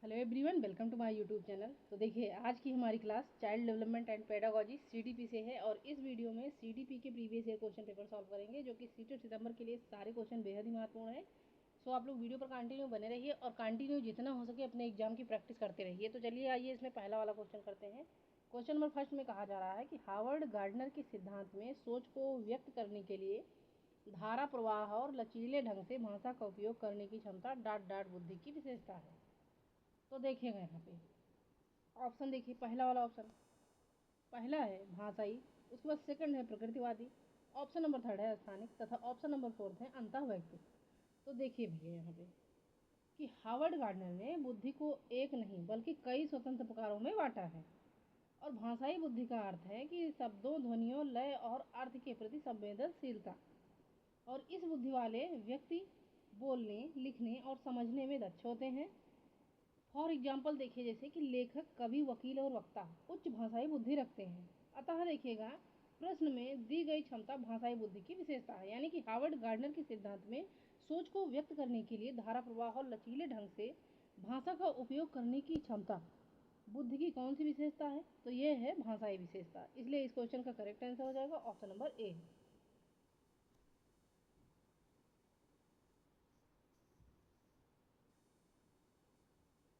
Hello everyone, welcome to my YouTube channel. तो देखिए, आज की हमारी class child development and pedagogy CDP से है और इस वीडियो में सीडीपी के previous year question paper solve करेंगे, जो कि सीटेट सितंबर के लिए सारे क्वेश्चन बेहद ही महत्वपूर्ण है। सो आप लोग वीडियो पर कंटिन्यू बने रहिए और कंटिन्यू जितना हो सके अपने एग्जाम की प्रैक्टिस करते रहिए। तो चलिए आइए इसमें पहला वाला क्वेश्चन करते हैं। क्वेश्चन नंबर फर्स्ट में कहा जा रहा है कि हार्वर्ड गार्डनर के सिद्धांत में सोच को व्यक्त करने के लिए धारा प्रवाह और लचीले ढंग से भाषा का उपयोग करने की क्षमता डाट डाट बुद्धि की विशेषता है। तो देखिएगा यहाँ पे ऑप्शन देखिए, पहला वाला ऑप्शन पहला है भाषाई, उसके बाद सेकंड है प्रकृतिवादी, ऑप्शन नंबर थर्ड है स्थानिक तथा ऑप्शन नंबर फोर्थ है अंतःवैयक्तिक। तो देखिए भैया यहाँ पे कि हार्वर्ड गार्डनर ने बुद्धि को एक नहीं बल्कि कई स्वतंत्र प्रकारों में बांटा है। और भाषाई बुद्धि का अर्थ है कि शब्दों, ध्वनियों, लय और अर्थ के प्रति संवेदनशीलता। और इस बुद्धि वाले व्यक्ति बोलने, लिखने और समझने में दक्ष होते हैं। फॉर एग्जाम्पल देखिए, जैसे कि लेखक, कवि, वकील और वक्ता उच्च भाषाई बुद्धि रखते हैं। अतः देखिएगा प्रश्न में दी गई क्षमता भाषाई बुद्धि की विशेषता है, यानी कि हार्वर्ड गार्डनर के सिद्धांत में सोच को व्यक्त करने के लिए धारा प्रवाह और लचीले ढंग से भाषा का उपयोग करने की क्षमता बुद्धि की कौन सी विशेषता है? तो ये है भाषाई विशेषता। इसलिए इस क्वेश्चन का करेक्ट आंसर हो जाएगा ऑप्शन नंबर ए।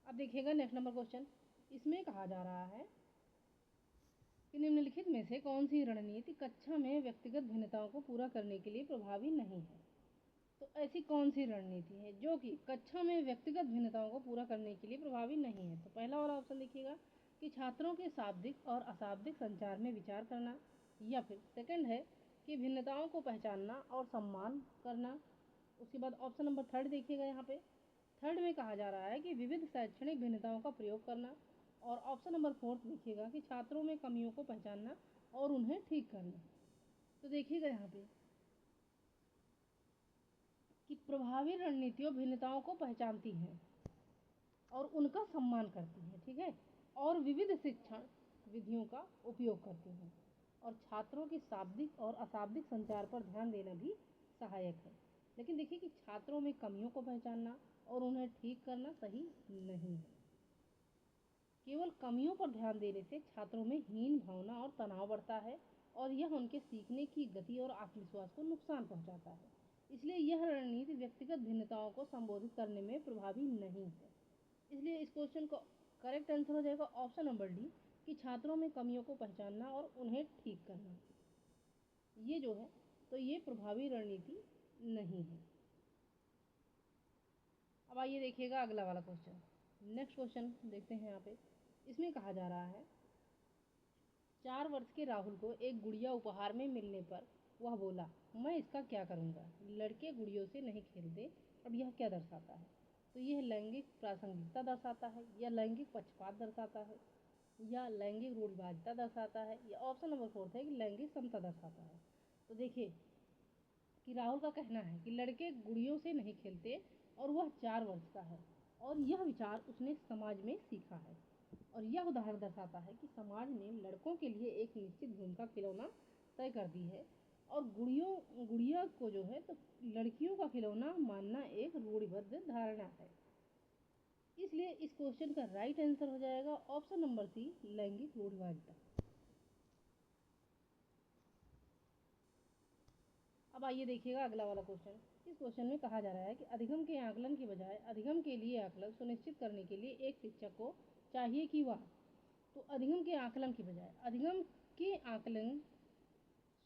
अब देखिएगा नेक्स्ट नंबर क्वेश्चन। इसमें कहा जा रहा है कि निम्नलिखित में से कौन सी रणनीति कक्षा में व्यक्तिगत भिन्नताओं को पूरा करने के लिए प्रभावी नहीं है? तो ऐसी कौन सी रणनीति है जो कि कक्षा में व्यक्तिगत भिन्नताओं को पूरा करने के लिए प्रभावी नहीं है? तो पहला वाला ऑप्शन देखिएगा कि छात्रों के शाब्दिक और अशाब्दिक संचार में विचार करना, या फिर सेकंड है कि भिन्नताओं को पहचानना और सम्मान करना। उसके बाद ऑप्शन नंबर थर्ड देखिएगा, यहाँ पे थर्ड में कहा जा रहा है कि विविध शैक्षणिक भिन्नताओं का प्रयोग करना। और ऑप्शन नंबर फोर्थ देखिएगा कि छात्रों में कमियों को पहचानना और उन्हें ठीक करना। तो देखिएगा यहाँ पे कि प्रभावी रणनीतियों भिन्नताओं को पहचानती हैं और उनका सम्मान करती हैं, ठीक है, और विविध शिक्षण विधियों का उपयोग करती हैं, और छात्रों की शाब्दिक और अशाब्दिक संचार पर ध्यान देना भी सहायक है। लेकिन देखिए कि छात्रों में कमियों को पहचानना और उन्हें ठीक करना सही नहीं है। केवल कमियों पर ध्यान देने से छात्रों में हीन भावना और तनाव बढ़ता है और यह उनके सीखने की गति और आत्मविश्वास को नुकसान पहुंचाता है। इसलिए यह रणनीति व्यक्तिगत भिन्नताओं को संबोधित करने में प्रभावी नहीं है। इसलिए इस क्वेश्चन का करेक्ट आंसर हो जाएगा ऑप्शन नंबर डी कि छात्रों में कमियों को पहचानना और उन्हें ठीक करना। ये जो है तो ये प्रभावी रणनीति नहीं है। अब आइए देखिएगा अगला वाला क्वेश्चन। नेक्स्ट क्वेश्चन देखते हैं यहाँ पे। इसमें कहा जा रहा है 4 वर्ष के राहुल को एक गुड़िया उपहार में मिलने पर वह बोला, मैं इसका क्या करूँगा? लड़के गुड़ियों से नहीं खेलते। अब यह क्या दर्शाता है? तो यह लैंगिक प्रासंगिकता दर्शाता है, या लैंगिक पक्षपात दर्शाता है, या लैंगिक रूढ़िवादिता दर्शाता है, या ऑप्शन नंबर फोर्थ है कि लैंगिक समता दर्शाता है। तो देखिए कि राहुल का कहना है कि लड़के गुड़ियों से नहीं खेलते और वह 4 वर्ष का है, और यह विचार उसने समाज में सीखा है। और यह उदाहरण दर्शाता है कि समाज ने लड़कों के लिए एक निश्चित भूमिका खिलौना तय कर दी है और गुड़िया को जो है तो लड़कियों का खिलौना मानना एक रूढ़िबद्ध धारणा है। इसलिए इस क्वेश्चन का राइट आंसर हो जाएगा ऑप्शन नंबर सी, लैंगिक रूढ़िवादिता। अब आइए देखिएगा अगला वाला क्वेश्चन। इस क्वेश्चन में कहा जा रहा है कि अधिगम के आकलन की बजाय अधिगम के लिए आकलन सुनिश्चित करने के लिए एक शिक्षक को चाहिए कि वह, तो अधिगम के आकलन की बजाय अधिगम के आकलन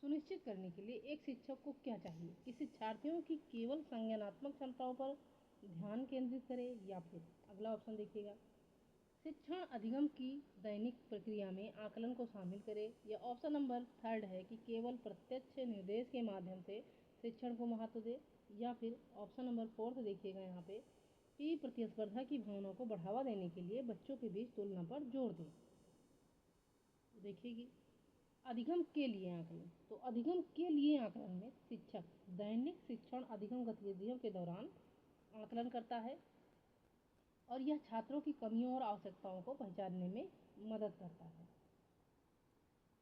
सुनिश्चित करने के लिए एक शिक्षक को क्या चाहिए? कि शिक्षार्थियों की केवल संज्ञानात्मक क्षमताओं पर ध्यान केंद्रित करे, या फिर अगला ऑप्शन देखिएगा शिक्षण अधिगम की दैनिक प्रक्रिया में आकलन को शामिल करे, या ऑप्शन नंबर थर्ड है कि केवल प्रत्यक्ष निर्देश के माध्यम से शिक्षण को महत्व दे, या फिर ऑप्शन नंबर फोर्थ देखिएगा यहाँ पे कि प्रतिस्पर्धा की भावना को बढ़ावा देने के लिए बच्चों के बीच तुलना पर जोर दे। देखिए अधिगम के लिए आकलन, तो अधिगम के लिए आकलन में शिक्षक दैनिक शिक्षण अधिगम गतिविधियों के दौरान आकलन करता है और यह छात्रों की कमियों और आवश्यकताओं को पहचानने में मदद करता है।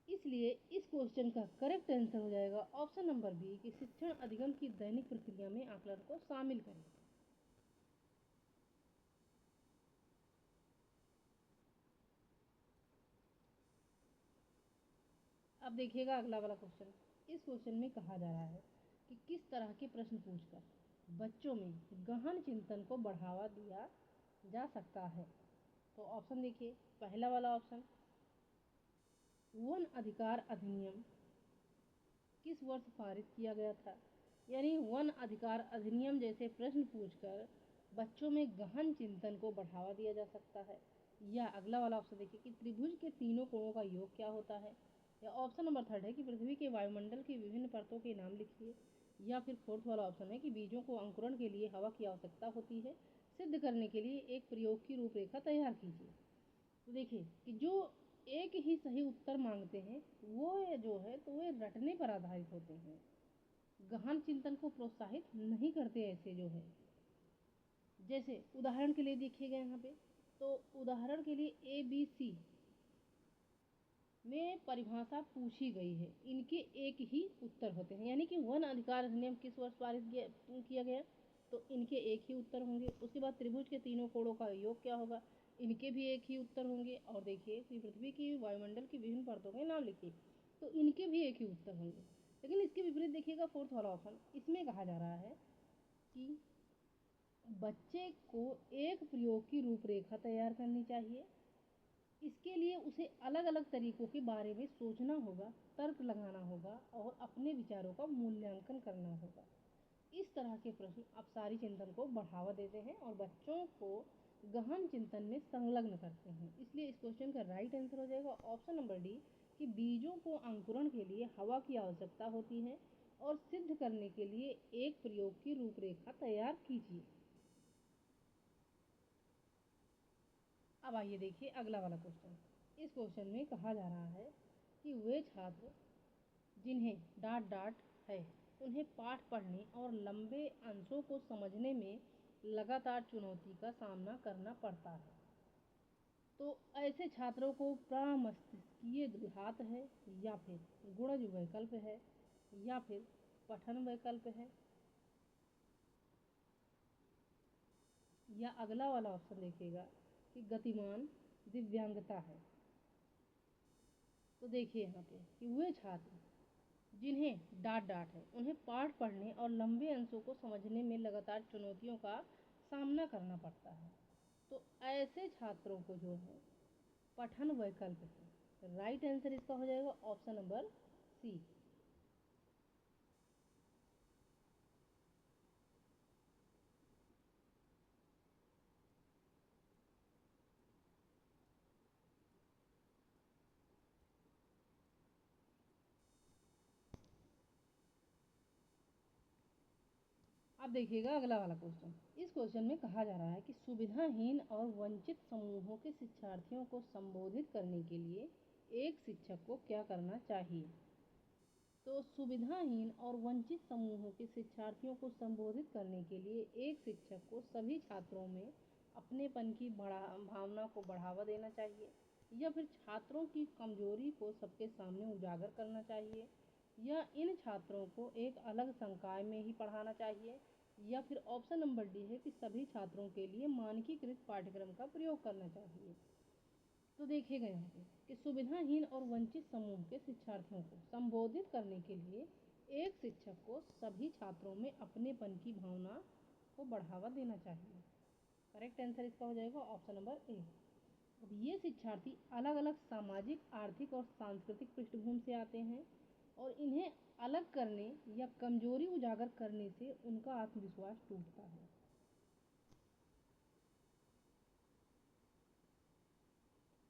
इसलिए इस क्वेश्चन का करेक्ट आंसर हो जाएगा ऑप्शन नंबर बी कि शिक्षण अधिगम की दैनिक प्रक्रिया में आकलन को शामिल करें। अब देखिएगा अगला वाला क्वेश्चन। इस क्वेश्चन में कहा जा रहा है कि किस तरह के प्रश्न पूछकर बच्चों में गहन चिंतन को बढ़ावा दिया जा सकता है। तो ऑप्शन देखिए, पहला वाला ऑप्शन, वन अधिकार अधिनियम किस वर्ष पारित किया गया था। यानी वन अधिकार अधिनियम जैसे प्रश्न पूछकर बच्चों में गहन चिंतन को बढ़ावा दिया जा सकता है। या अगला वाला ऑप्शन देखिए कि त्रिभुज के तीनों कोणों का योग क्या होता है। या ऑप्शन नंबर थर्ड है कि पृथ्वी के वायुमंडल की विभिन्न परतों के नाम लिखिए। या फिर फोर्थ वाला ऑप्शन है कि बीजों को अंकुरण के लिए हवा की आवश्यकता होती है, सिद्ध करने के लिए एक प्रयोग की रूपरेखा तैयार कीजिए। तो देखिए कि जो एक ही सही उत्तर मांगते हैं वो जो है तो वे रटने पर आधारित होते हैं, गहन चिंतन को प्रोत्साहित नहीं करते। ऐसे जो है जैसे उदाहरण के लिए देखिएगा यहाँ पे, तो उदाहरण के लिए ABC में परिभाषा पूछी गई है, इनके एक ही उत्तर होते हैं। यानी कि वन अधिकार अधिनियम किस वर्ष पारित किया गया, तो इनके एक ही उत्तर होंगे। उसके बाद त्रिभुज के तीनों कोणों का योग क्या होगा, इनके भी एक ही उत्तर होंगे। और देखिए कि पृथ्वी की वायुमंडल की विभिन्न परतों के नाम लिखिए, तो इनके भी एक ही उत्तर होंगे। लेकिन इसके विपरीत देखिएगा फोर्थ वाला ऑप्शन, इसमें कहा जा रहा है कि बच्चे को एक प्रयोग की रूपरेखा तैयार करनी चाहिए। इसके लिए उसे अलग अलग तरीकों के बारे में सोचना होगा, तर्क लगाना होगा और अपने विचारों का मूल्यांकन करना होगा। इस तरह के प्रश्न अपसारी चिंतन को बढ़ावा देते हैं और बच्चों को गहन चिंतन में संलग्न करते हैं। इसलिए इस क्वेश्चन का राइट आंसर हो जाएगा ऑप्शन नंबर डी कि बीजों को अंकुरण के लिए हवा की आवश्यकता होती है और सिद्ध करने के लिए एक प्रयोग की रूपरेखा तैयार कीजिए। अब आइए देखिए अगला वाला क्वेश्चन। इस क्वेश्चन में कहा जा रहा है कि वे छात्र जिन्हें डांट डांट है उन्हें पाठ पढ़ने और लंबे अंशों को समझने में लगातार चुनौती का सामना करना पड़ता है। तो ऐसे छात्रों को प्रमस्तिष्कीय घात है, या फिर गुणज वैकल्प है, या फिर पठन वैकल्प है, या अगला वाला ऑप्शन देखिएगा कि गतिमान दिव्यांगता है। तो देखिए यहाँ पे कि वे छात्र जिन्हें डांट डांट है उन्हें पाठ पढ़ने और लंबे अंशों को समझने में लगातार चुनौतियों का सामना करना पड़ता है। तो ऐसे छात्रों को जो है पठन वैकल्प है। राइट आंसर इसका हो जाएगा ऑप्शन नंबर सी। अब देखिएगा अगला वाला क्वेश्चन। इस क्वेश्चन में कहा जा रहा है कि सुविधाहीन और वंचित समूहों के शिक्षार्थियों को संबोधित करने के लिए एक शिक्षक को क्या करना चाहिए। तो सुविधाहीन और वंचित समूहों के शिक्षार्थियों को संबोधित करने के लिए एक शिक्षक को सभी छात्रों में अपनेपन की भावना को बढ़ावा देना चाहिए, या फिर छात्रों की कमजोरी को सबके सामने उजागर करना चाहिए, या इन छात्रों को एक अलग संकाय में ही पढ़ाना चाहिए, या फिर ऑप्शन नंबर डी है कि सभी छात्रों के लिए मानकीकृत पाठ्यक्रम का प्रयोग करना चाहिए। तो देखिएगा यहाँ पे कि सुविधाहीन और वंचित समूह के शिक्षार्थियों को संबोधित करने के लिए एक शिक्षक को सभी छात्रों में अपनेपन की भावना को बढ़ावा देना चाहिए। करेक्ट आंसर इसका हो जाएगा ऑप्शन नंबर ए। अब ये शिक्षार्थी अलग अलग सामाजिक, आर्थिक और सांस्कृतिक पृष्ठभूमि से आते हैं और इन्हें अलग करने या कमजोरी उजागर करने से उनका आत्मविश्वास टूटता है।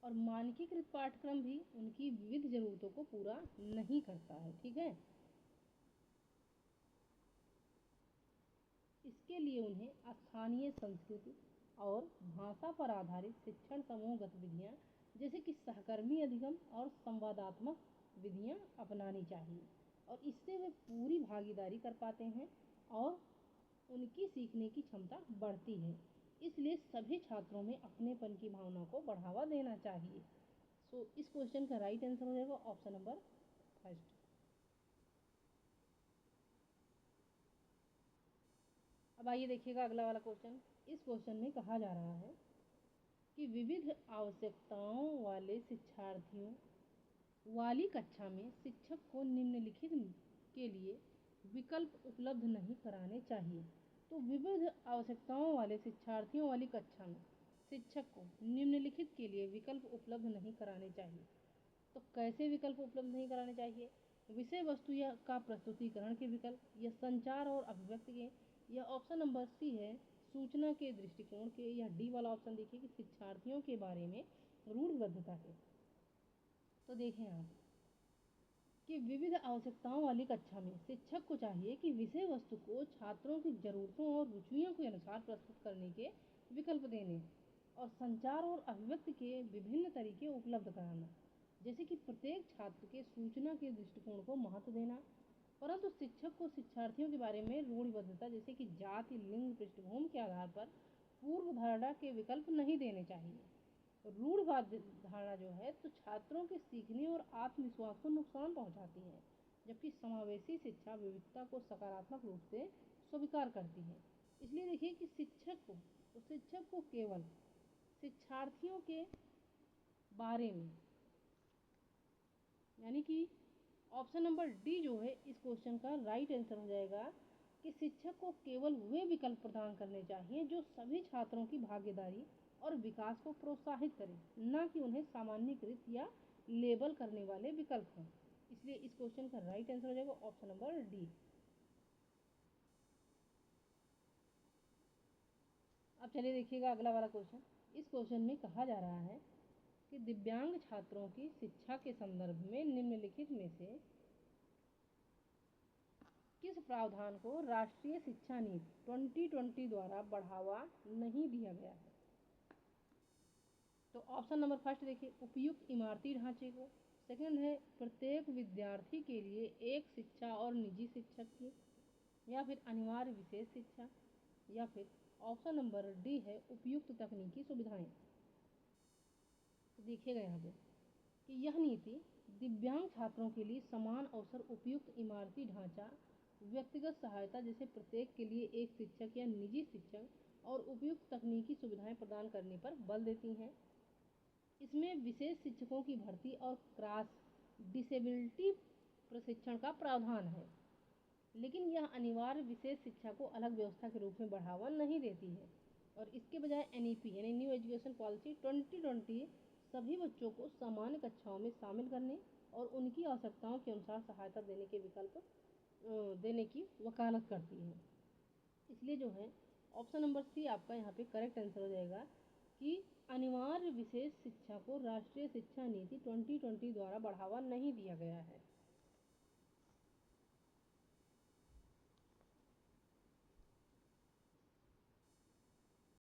और मानकीकृत पाठ्यक्रम भी उनकी विविध जरूरतों को पूरा नहीं करता है। ठीक है, इसके लिए उन्हें स्थानीय संस्कृति और भाषा पर आधारित शिक्षण समूह गतिविधियाँ जैसे कि सहकर्मी अधिगम और संवादात्मक विधियाँ अपनानी चाहिए, और इससे वे पूरी भागीदारी कर पाते हैं और उनकी सीखने की क्षमता बढ़ती है। इसलिए सभी छात्रों में अपनेपन की भावना को बढ़ावा देना चाहिए। इस क्वेश्चन का राइट आंसर हो जाएगा ऑप्शन नंबर फर्स्ट। अब आइए देखिएगा अगला वाला क्वेश्चन। इस क्वेश्चन में कहा जा रहा है कि विविध आवश्यकताओं वाले शिक्षार्थियों वाली कक्षा में शिक्षक को निम्नलिखित के लिए विकल्प उपलब्ध नहीं कराने चाहिए। तो विविध आवश्यकताओं वाले शिक्षार्थियों वाली कक्षा में शिक्षक को निम्नलिखित के लिए विकल्प उपलब्ध नहीं कराने चाहिए। तो कैसे विकल्प उपलब्ध नहीं कराने चाहिए? विषय वस्तु या का प्रस्तुतिकरण के विकल्प, या संचार और अभिव्यक्ति के, या ऑप्शन नंबर सी है सूचना के दृष्टिकोण के, या डी वाला ऑप्शन देखिए कि शिक्षार्थियों के बारे में रूढ़िबद्धता के। तो देखें आप कि विविध आवश्यकताओं वाली कक्षा में शिक्षक को चाहिए कि विषय वस्तु को छात्रों की जरूरतों और रुचियों के अनुसार प्रस्तुत करने के विकल्प देने, और संचार और अभिव्यक्ति के विभिन्न तरीके उपलब्ध कराना, जैसे कि प्रत्येक छात्र के सूचना के दृष्टिकोण को महत्व देना। परंतु शिक्षक को शिक्षार्थियों के बारे में रूढ़िबद्धता जैसे कि जाति, लिंग, पृष्ठभूमि के आधार पर पूर्व धारणा के विकल्प नहीं देने चाहिए। रूढ़ धारणा जो है तो छात्रों के सीखने और आत्मविश्वास को नुकसान पहुंचाती है, जबकि समावेशी शिक्षा विविधता को सकारात्मक रूप से स्वीकार करती है। इसलिए देखिए कि शिक्षक को केवल शिक्षार्थियों के बारे में, यानी कि ऑप्शन नंबर डी जो है इस क्वेश्चन का राइट आंसर हो जाएगा कि शिक्षक को केवल वे विकल्प प्रदान करने चाहिए जो सभी छात्रों की भागीदारी और विकास को प्रोत्साहित करें, न कि उन्हें सामान्यीकृत या लेबल करने वाले विकल्प हों। इसलिए इस क्वेश्चन का राइट आंसर हो जाएगा ऑप्शन नंबर डी। अब चलिए देखिएगा अगला वाला क्वेश्चन। इस क्वेश्चन में कहा जा रहा है कि दिव्यांग छात्रों की शिक्षा के संदर्भ में निम्नलिखित में से किस प्रावधान को राष्ट्रीय शिक्षा नीति 2020 द्वारा बढ़ावा नहीं दिया गया है? तो ऑप्शन नंबर फर्स्ट देखिए उपयुक्त इमारती ढांचे को, सेकंड है प्रत्येक विद्यार्थी के लिए एक शिक्षा और निजी शिक्षक की, या फिर अनिवार्य विशेष शिक्षा, या फिर ऑप्शन नंबर डी है उपयुक्त तकनीकी सुविधाएं। तो देखिएगा यहाँ पे कि यह नीति दिव्यांग छात्रों के लिए समान अवसर, उपयुक्त इमारती ढांचा, व्यक्तिगत सहायता जैसे प्रत्येक के लिए एक शिक्षक या निजी शिक्षक और उपयुक्त तकनीकी सुविधाएं प्रदान करने पर बल देती हैं। इसमें विशेष शिक्षकों की भर्ती और क्रॉस डिसेबिलिटी प्रशिक्षण का प्रावधान है, लेकिन यह अनिवार्य विशेष शिक्षा को अलग व्यवस्था के रूप में बढ़ावा नहीं देती है, और इसके बजाय एनईपी यानी न्यू एजुकेशन पॉलिसी 2020 सभी बच्चों को सामान्य कक्षाओं में शामिल करने और उनकी आवश्यकताओं के अनुसार सहायता देने के विकल्प देने की वकालत करती है। इसलिए जो है ऑप्शन नंबर सी आपका यहाँ पे करेक्ट आंसर हो जाएगा कि अनिवार्य विशेष शिक्षा को राष्ट्रीय शिक्षा नीति 2020 द्वारा बढ़ावा नहीं दिया गया है।